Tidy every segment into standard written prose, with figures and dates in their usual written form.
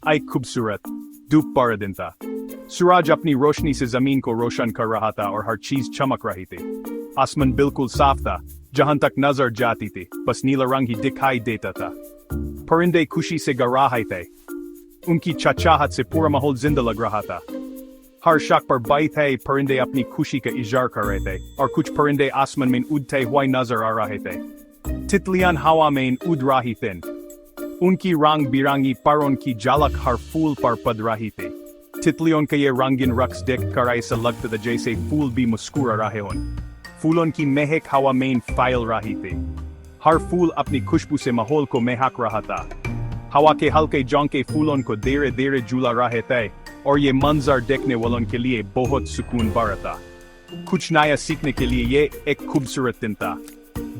आई खूबसूरत धूप पड़ दिन था। सूरज अपनी रोशनी से जमीन को रोशन कर रहा था और हर चीज चमक रही थी। आसमान बिल्कुल साफ था, जहां तक नजर जाती थी बस नीला रंग ही दिखाई देता था। परिंदे खुशी से गा रहे थे, उनकी चहचहाहट से पूरा माहौल जिंदा लग रहा था। हर शाख पर बैठे परिंदे अपनी खुशी का इजहार कर रहे थे और कुछ परिंदे आसमान में उड़ते हुए नजर आ रहे थे। तितलियां हवा में उड़ रही थीं, उनकी रंग बिरंगी परों की झलक हर फूल पर पड़ रही थी। तितलियों का ये रंगीन रक्स देखकर ऐसा लगता था जैसे फूल भी मुस्कुरा रहे हों। फूलों की महक हवा में फैल रही थी, हर फूल अपनी खुशबू से माहौल को महक रहा था। हवा के हल्के झोंके फूलों को धीरे धीरे झूला रहे थे और ये मंजर देखने वालों के लिए बहुत सुकून भरा था। कुछ नया सीखने के लिए ये एक खूबसूरत दिन था।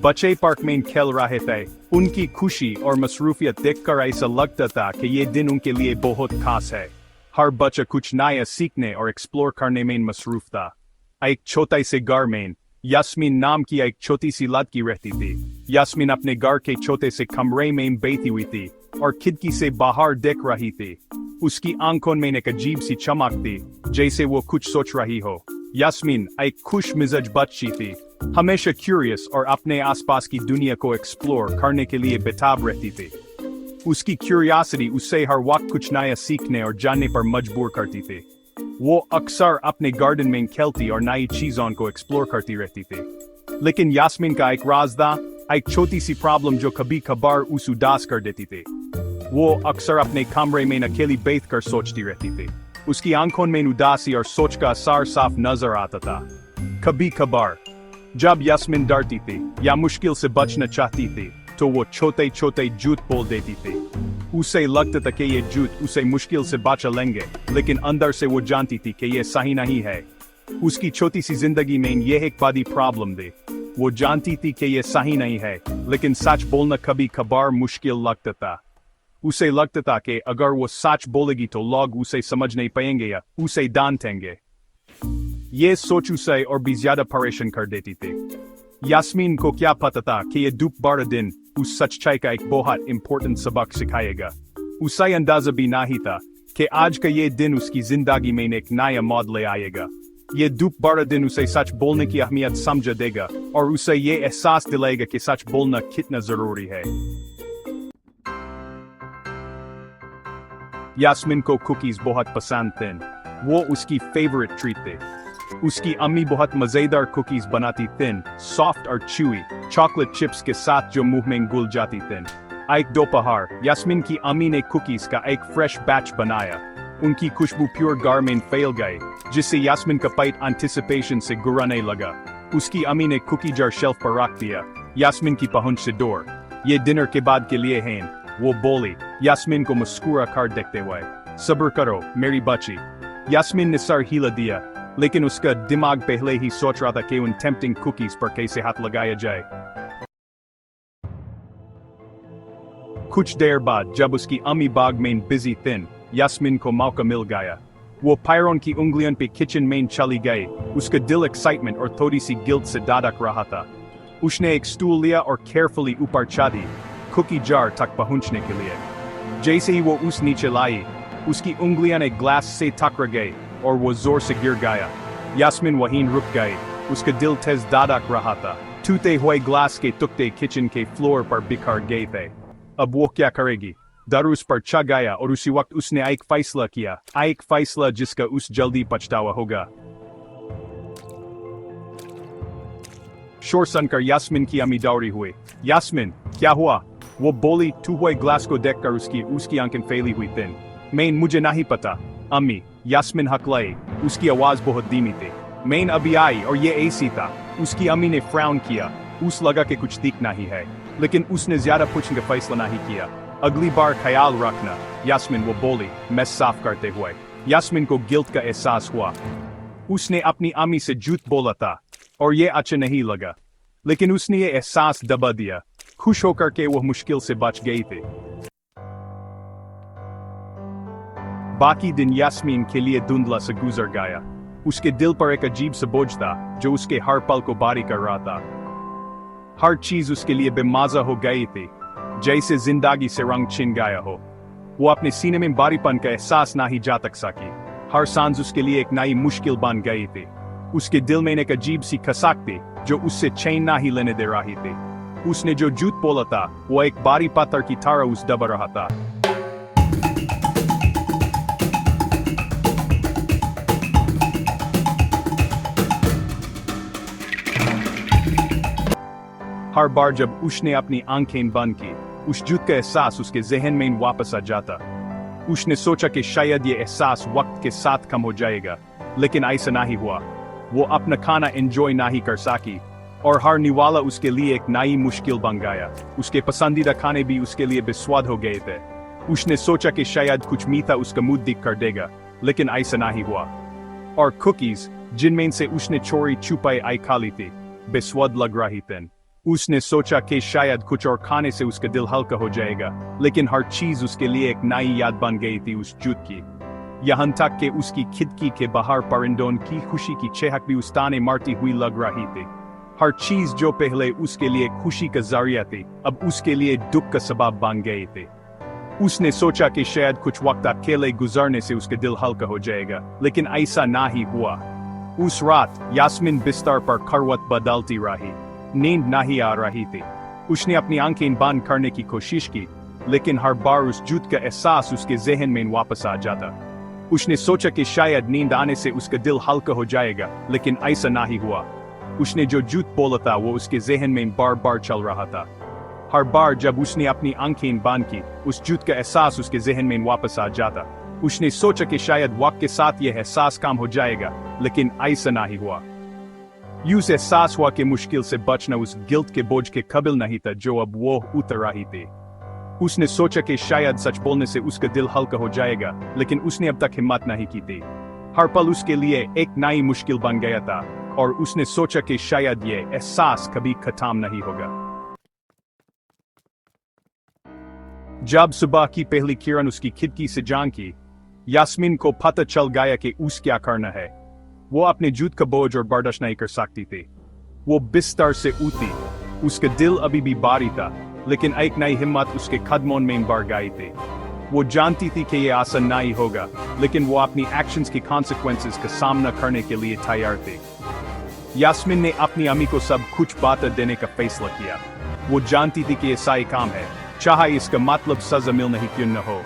बच्चे पार्क में खेल रहे थे, उनकी खुशी और मसरूफियत देखकर ऐसा लगता था कि ये दिन उनके लिए बहुत खास है। हर बच्चा कुछ नया सीखने और एक्सप्लोर करने में मसरूफ था। एक छोटे से घर में यास्मीन नाम की एक छोटी सी लड़की रहती थी। यास्मीन अपने घर के छोटे से कमरे में बैठी हुई थी और खिड़की से बाहर देख रही थी। उसकी आंखों में एक अजीब सी चमक थी, जैसे वो कुछ सोच रही हो। यास्मीन एक खुश मिजाज बच्ची थी, हमेशा क्यूरियस और अपने आसपास की दुनिया को एक्सप्लोर करने के लिए बेताब रहती थी। उसकी क्यूरियोसिटी उसे हर वक्त कुछ नया सीखने और जानने पर मजबूर करती थी। वो अक्सर अपने गार्डन में खेलती और नई चीजों को एक्सप्लोर करती रहती थी। लेकिन यास्मीन का एक राज था, एक छोटी सी प्रॉब्लम जो कभी कभार उसे उदास कर देती थी। वो अक्सर अपने कमरे में अकेली बैठकर सोचती रहती थी। उसकी आंखों में उदासी और सोच का असर साफ नजर आता था। कभी कभार जब यास्मीन डरती थी या मुश्किल से बचना चाहती थी तो वो छोटे छोटे झूठ बोल देती थी। उसे लगता था कि ये झूठ उसे मुश्किल से बचा लेंगे, लेकिन अंदर से वो जानती थी कि ये सही नहीं है। उसकी छोटी सी जिंदगी में यह एक बड़ी प्रॉब्लम थी। वो जानती थी कि ये सही नहीं है, लेकिन सच बोलना कभी कभार मुश्किल लगता था। उसे लगता था कि अगर वो सच बोलेगी तो लोग उसे समझ नहीं पाएंगे या उसे डांटेंगे। ये सोच उसे और भी ज्यादा परेशान कर देती थी। यास्मीन को क्या पता था कि ये दुख भरा दिन उस सच्चाई का एक बहुत इंपॉर्टेंट सबक सिखाएगा। उसे अंदाजा भी नहीं था कि आज का ये दिन उसकी जिंदगी में एक नया मौड़ ले आएगा। ये दुख भरा दिन उसे सच बोलने की अहमियत समझा देगा और उसे ये एहसास दिलाएगा कि सच बोलना कितना जरूरी है। यास्मीन को कुकीज बहुत पसंद थे, वो उसकी फेवरेट ट्रीट थे। उसकी अम्मी बहुत मजेदार कुकीज बनाती थीं, सॉफ्ट और च्यूई, चॉकलेट चिप्स के साथ जो मुंह में घुल जाती थीं। एक दोपहर यास्मीन की अम्मी ने कुकीज का एक फ्रेश बैच बनाया। उनकी खुशबू प्योर घर में फैल गई, जिससे यास्मीन का पेट एंटिसिपेशन से गुर्राने लगा। उसकी अम्मी ने कुकी जार शेल्फ पर रख दिया, यास्मीन की पहुंच से दूर। ये डिनर के बाद के लिए हैं, वो बोली, यास्मीन को मुस्कुरा कर देखते हुए। सब्र करो मेरी बच्ची। यास्मीन ने सर हिला दिया, लेकिन उसका दिमाग पहले ही सोच रहा था कि उन टेम्पटिंग कुकीज पर कैसे हाथ लगाया जाए। कुछ देर बाद जब उसकी अम्मी बाग में बिजी थीं, यास्मीन को मौका मिल गया। वो पैरों की उंगलियों पे किचन में चली गई। उसका दिल एक्साइटमेंट और थोड़ी सी गिल्ट से धड़क रहा था। उसने एक स्टूल लिया और केयरफुली ऊपर चढ़ी, कुकी जार तक पहुंचने के लिए। जैसे ही वो उस नीचे लाई, उसकी उंगलियां एक ग्लास से टकरा गई और वो जोर से गिर गया। यास्मीन वहीं रुक गई, उसका दिल तेज धड़क रहा था। टूटे हुए ग्लास के टुकड़े किचन के फ्लोर पर बिखर गए थे। अब वो क्या करेगी? डर उस पर छा गया और उसी वक्त उसने एक फैसला किया, एक फैसला जिसका उस जल्दी पछतावा होगा। शोर सुनकर यास्मीन की अम्मी दौड़ी हुई। यास्मीन, क्या हुआ? वो बोली, टूटे हुए ग्लास को देखकर उसकी आंखें फैली हुई थीं। मुझे नहीं पता अम्मी, यास्मीन हकलाई, उसकी आवाज बहुत धीमी थी। मैं अभी आई और ये ऐसी था। उसकी अम्मी ने फ्राउन किया, उस लगा कि कुछ दिखना ही है, लेकिन उसने ज्यादा पूछने का फैसला नहीं किया। अगली बार ख्याल रखना, यास्मीन, वो बोली, मैस साफ करते हुए। यास्मीन को गिल्ट का एहसास हुआ। उसने अपनी अम्मी से झूठ बोला था और ये अच्छा नहीं लगा, लेकिन उसने ये एहसास दबा दिया। खुश होकर के वह मुश्किल से बच गई थी। बाकी दिन यास्मीन के लिए धुंधला से गुजर गया। उसके दिल पर एक अजीब सा बोझ था जो उसके हर पल को भारी कर रहा था। हर चीज उसके लिए बेमजा हो गई थी, जैसे जिंदगी से रंग छिन गया हो। वो अपने सीने में भारीपन का एहसास ना ही जा तक सकी। हर सांस उसके लिए एक नई मुश्किल बन गई थी। उसके दिल में एक अजीब सी खसाक थी जो उससे चैन ना ही लेने दे रही थी। उसने जो झूठ बोला था वो एक भारी पत्थर की तरह उस दबा रहा था। हर बार जब उसने अपनी आंखें बंद की, उस झूठ का एहसास उसके जहन में वापस आ जाता। उसने सोचा कि शायद ये एहसास वक्त के साथ कम हो जाएगा, लेकिन ऐसा नहीं हुआ। वो अपना खाना एंजॉय नहीं कर सकी और हर निवाला उसके लिए एक नई मुश्किल बन गया। उसके पसंदीदा खाने भी उसके लिए बेस्वाद हो गए थे। उसने सोचा कि शायद कुछ मीठा उसका मुंह दिख कर देगा, लेकिन ऐसा नहीं हुआ। और कुकीज, जिनमें से उसने चोरी छुपाई आई खा ली थी, बेस्वाद लग रही थी। उसने सोचा कि शायद कुछ और खाने से उसका दिल हल्का हो जाएगा, लेकिन हर चीज उसके लिए एक नई याद बन गई थी उस झूठ की। यहाँ तक कि उसकी खिड़की के बाहर परिंदों की खुशी की चहक भी उस ताने मारती हुई लग रही थी। हर चीज जो पहले उसके लिए खुशी का जरिया थी, अब उसके लिए दुख का सबब बन गई थी। उसने सोचा कि शायद कुछ वक्त अकेले गुजरने से उसका दिल हल्का हो जाएगा, लेकिन ऐसा ना ही हुआ। उस रात यास्मीन बिस्तर पर करवट बदलती रही। नींद नहीं आ रही थी। उसने अपनी आंखें बंद करने की कोशिश की, लेकिन हर बार उस झूठ का एहसास उसके जहन में वापस आ जाता। उसने सोचा कि शायद नींद आने से उसका दिल हल्का हो जाएगा, लेकिन ऐसा नहीं हुआ। उसने जो झूठ बोला था वो उसके जहन में बार बार चल रहा था। हर बार जब उसने अपनी आंखें बंद की, उस झूठ का एहसास उसके जहन में वापस आ जाता। उसने सोचा कि शायद वक्त के साथ यह एहसास कम हो जाएगा, लेकिन ऐसा नहीं हुआ। यूं से एहसास हुआ कि मुश्किल से बचना उस गिल्ट के बोझ के काबिल नहीं था जो अब वो उतर रही थी। उसने सोचा कि शायद सच बोलने से उसका दिल हल्का हो जाएगा, लेकिन उसने अब तक हिम्मत नहीं की थी। हर पल उसके लिए एक नई मुश्किल बन गया था, और उसने सोचा कि शायद ये एहसास कभी खत्म नहीं होगा। जब सुबह की पहली किरण उसकी खिड़की से झांकी, यास्मीन को पता चल गया कि उस क्या करना है। वो अपने झूठ का बोझ और बर्दाश्त नहीं कर सकती थी। वो बिस्तर से उठी। उसका दिल अभी भी भारी था, लेकिन एक नई हिम्मत उसके कदमों में बढ़ गई थी। वो जानती थी कि यह आसान नहीं होगा, लेकिन वो अपनी एक्शंस की कॉन्सिक्वेंसेस का सामना करने के लिए तैयार थी। यास्मीन ने अपनी अम्मी को सब कुछ बातें देने का फैसला किया। वो जानती थी कि यह सही काम है, चाहे इसका मतलब सजा मिलना ही क्यों न हो।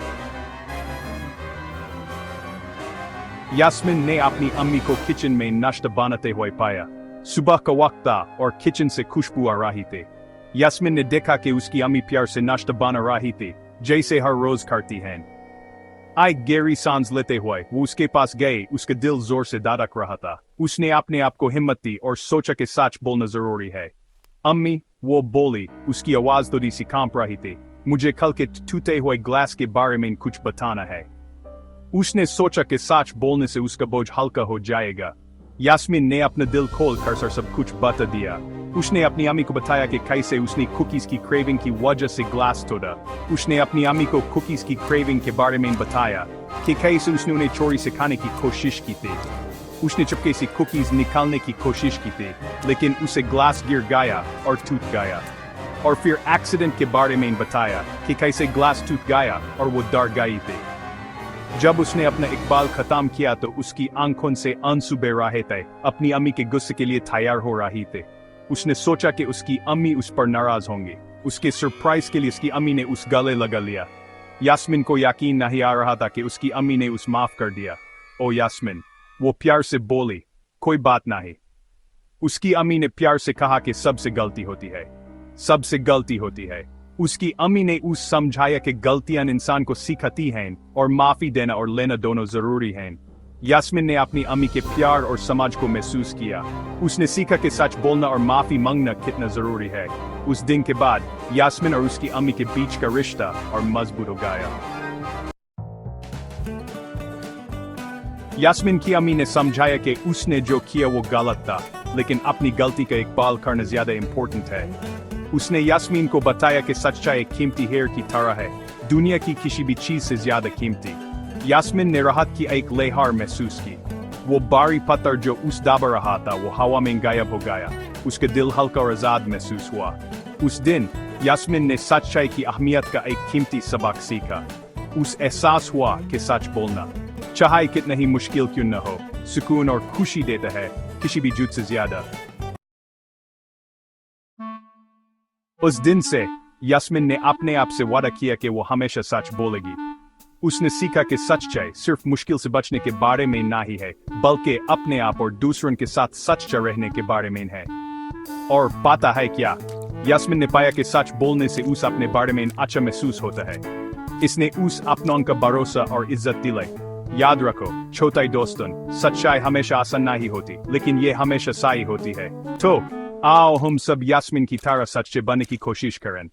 यास्मीन ने अपनी अम्मी को किचन में नाश्ता बनाते हुए पाया। सुबह का वक्त था और किचन से खुशबू आ रही थी। यास्मीन ने देखा कि उसकी अम्मी प्यार से नाश्ता बना रही थी, जैसे हर रोज करती हैं। एक गहरी सांस लेते हुए वो उसके पास गए। उसका दिल जोर से धड़क रहा था। उसने अपने आप को हिम्मत दी और सोचा कि सच बोलना जरूरी है। अम्मी, वो बोली, उसकी आवाज थोड़ी सी कांप रही थी, मुझे कल के टूटे हुए ग्लास के बारे में कुछ बताना है। उसने सोचा कि सच बोलने से उसका बोझ हल्का हो जाएगा। यास्मीन ने अपना दिल खोल कर सब कुछ बता दिया। उसने अपनी अम्मी को बताया कि कैसे उसने कुकीज की क्रेविंग की वजह से ग्लास तोड़ा। उसने अपनी अम्मी को कुकीज की क्रेविंग के बारे में बताया कि कैसे उसने उन्हें चोरी से खाने की कोशिश की थी। उसने चुपके से कुकीज निकालने की कोशिश की थी, लेकिन उसे ग्लास गिर गया और टूट गया। और फिर एक्सीडेंट के बारे में बताया कि कैसे ग्लास टूट गया और वो डर गई थी। जब उसने अपना इकबाल खत्म किया तो उसकी आंखों से आंसू बह रहे थे। अपनी अम्मी के गुस्से के लिए तैयार हो रही थी। उसने सोचा कि उसकी अम्मी उस पर नाराज होंगी। उसके सरप्राइज के लिए उसकी अम्मी ने उस गले लगा लिया। यास्मीन को यकीन नहीं आ रहा था कि उसकी अम्मी ने उस माफ कर दिया। ओ यास्मीन, वो प्यार से बोली, कोई बात नहीं। उसकी अम्मी ने प्यार से कहा कि सबसे गलती होती है, सबसे गलती होती है। उसकी अम्मी ने उस समझाया कि गलतियां इंसान को सिखाती हैं और माफी देना और लेना दोनों जरूरी हैं। यास्मीन ने अपनी अम्मी के प्यार और समझ को महसूस किया। उसने सीखा कि सच बोलना और माफी मांगना कितना जरूरी है। उस दिन के बाद यास्मीन और उसकी अम्मी के बीच का रिश्ता और मजबूत हो गया। यास्मीन की अम्मी ने समझाया कि उसने जो किया वो गलत था, लेकिन अपनी गलती का इकबाल करना ज्यादा इम्पोर्टेंट है। उसने यास्मीन को बताया कि सच्चाई एक कीमती हीरे की तरह है, दुनिया की किसी भी चीज से ज्यादा कीमती। यास्मीन ने राहत की एक लहर महसूस की। वो भारी पत्थर जो उस दबा रहा था वो हवा में गायब हो गया। उसका दिल हल्का और आजाद महसूस हुआ। उस दिन यास्मीन ने सच्चाई की अहमियत का एक कीमती सबक सीखा। उस एहसास हुआ कि सच बोलना, चाहे कितना ही मुश्किल क्यों न हो, सुकून और खुशी देता है, किसी भी झूठ से ज्यादा। उस दिन से यास्मीन ने अपने आप से वादा किया कि वो हमेशा सच बोलेगी। उसने सीखा कि सच्चाई सिर्फ मुश्किल से बचने के बारे में ना ही है, बल्कि अपने आप और दूसरों के साथ सच्चा रहने के बारे में है। और पता है क्या, यास्मीन ने पाया कि सच बोलने से उस अपने बारे में अच्छा महसूस होता है। इसने उस अपनों का भरोसा और इज्जत दिलाई। याद रखो छोटे दोस्तों, सच्चाई हमेशा आसान नहीं होती, लेकिन ये हमेशा सही होती है। तो आओ हम सब यास्मीन की तरह सच्चे बनने की कोशिश करें।